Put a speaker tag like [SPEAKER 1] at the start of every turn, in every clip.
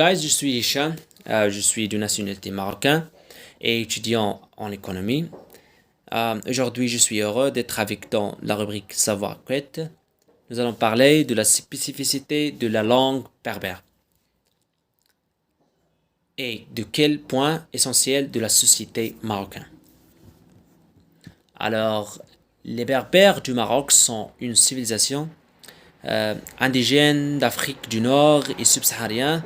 [SPEAKER 1] guys, je suis Hicham, je suis de nationalité marocaine et étudiant en économie. Aujourd'hui, je suis heureux d'être avec dans la rubrique Savoir Quête. Nous allons parler de la spécificité de la langue berbère et de quel point essentiel de la société marocaine. Alors, les Berbères du Maroc sont une civilisation indigène d'Afrique du Nord et subsaharienne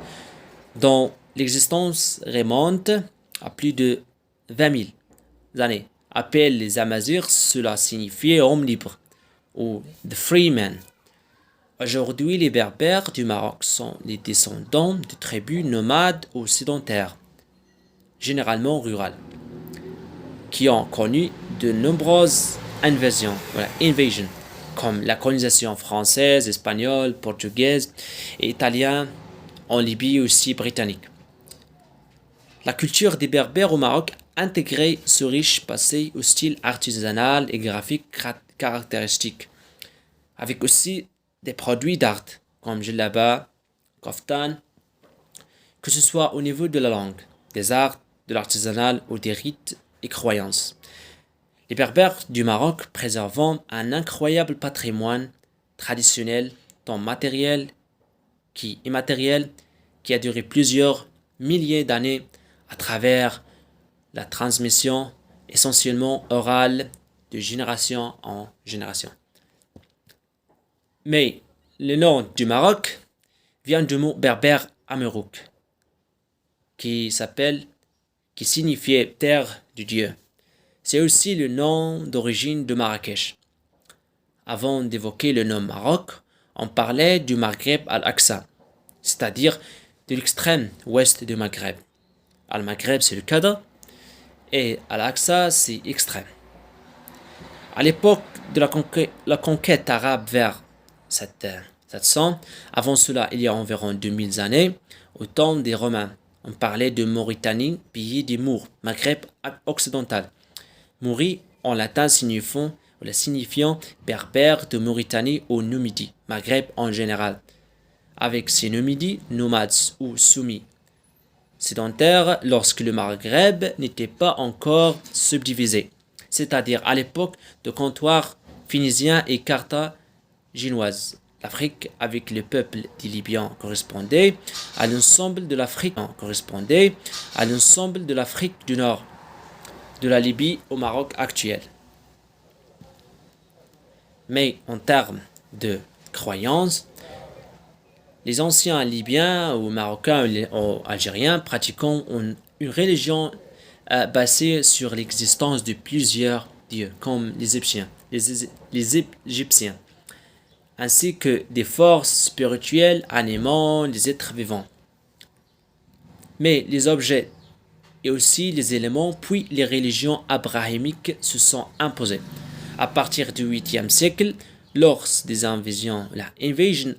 [SPEAKER 1] dont l'existence remonte à plus de 20 000 années. Appelés les Amazirs, cela signifiait homme libre ou the free man. Aujourd'hui, les Berbères du Maroc sont les descendants de tribus nomades ou sédentaires, généralement rurales, qui ont connu de nombreuses invasions, comme la colonisation française, espagnole, portugaise et italienne, en Libye aussi britannique. La culture des Berbères au Maroc intégrait ce riche passé au style artisanal et graphique caractéristique, avec aussi des produits d'art comme djellaba, kaftan, que ce soit au niveau de la langue, des arts, de l'artisanal ou des rites et croyances. Les Berbères du Maroc préservant un incroyable patrimoine traditionnel, tant matériel qu'immatériel, qui a duré plusieurs milliers d'années à travers la transmission essentiellement orale de génération en génération. Mais le nom du Maroc vient du mot berbère Amerouk, qui signifiait terre de Dieu. C'est aussi le nom d'origine de Marrakech. Avant d'évoquer le nom Maroc, on parlait du Maghreb al-Aqsa, c'est-à-dire de l'extrême ouest du Maghreb. Al-Maghreb, c'est le cadre, et Al-Aqsa, c'est extrême. À l'époque de la conquête arabe vers 700, avant cela, il y a environ 2000 années, au temps des Romains, on parlait de Mauritanie, pays des Mours, Maghreb occidental. Mouri, en latin signifiant berbère de Mauritanie ou Numidie, Maghreb en général, avec ces Numidis, nomades ou soumis, sédentaires lorsque le Maghreb n'était pas encore subdivisé, c'est-à-dire à l'époque de comptoirs phéniciens et carthaginoises. L'Afrique avec le peuple des Libyens correspondait à l'ensemble de l'Afrique du Nord, de la Libye au Maroc actuel. Mais en termes de croyances, les anciens Libyens ou Marocains ou Algériens pratiquant une religion basée sur l'existence de plusieurs dieux, comme les Égyptiens, ainsi que des forces spirituelles animant les êtres vivants. Mais les objets et aussi les éléments, puis les religions abrahamiques se sont imposées. À partir du 8e siècle, lors des invasions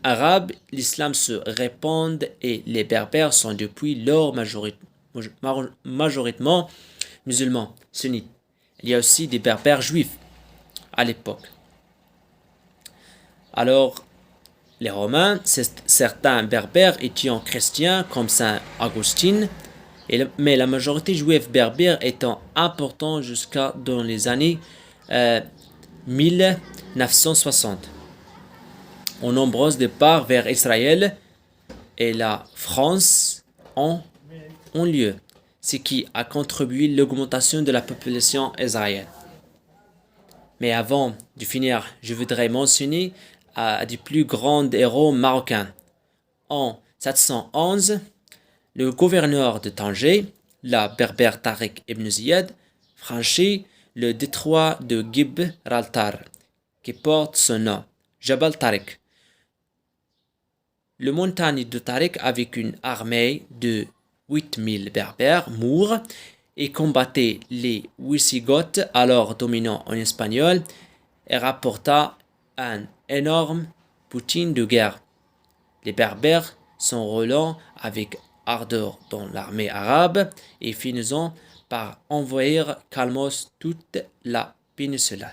[SPEAKER 1] arabes, l'islam se répand et les Berbères sont depuis lors majoritairement musulmans sunnites. Il y a aussi des Berbères juifs à l'époque. Alors, les Romains, certains Berbères étant chrétiens comme Saint Augustin, mais la majorité juive berbère étant importante jusqu'à dans les années 1960. En nombreux départs vers Israël et la France ont lieu, ce qui a contribué à l'augmentation de la population israélienne. Mais avant de finir, je voudrais mentionner des plus grands héros marocains. En 711, le gouverneur de Tanger, la berbère Tariq ibn Ziyad, franchit le détroit de Gibraltar, qui porte son nom, Jabal Tariq. Le montagne de Tariq, avec une armée de 8000 berbères, mourent et combattait les Wisigoths, alors dominants en espagnol, et rapporta un énorme butin de guerre. Les berbères s'enrôlant avec ardeur dans l'armée arabe et finissant par envahir calmos toute la péninsule.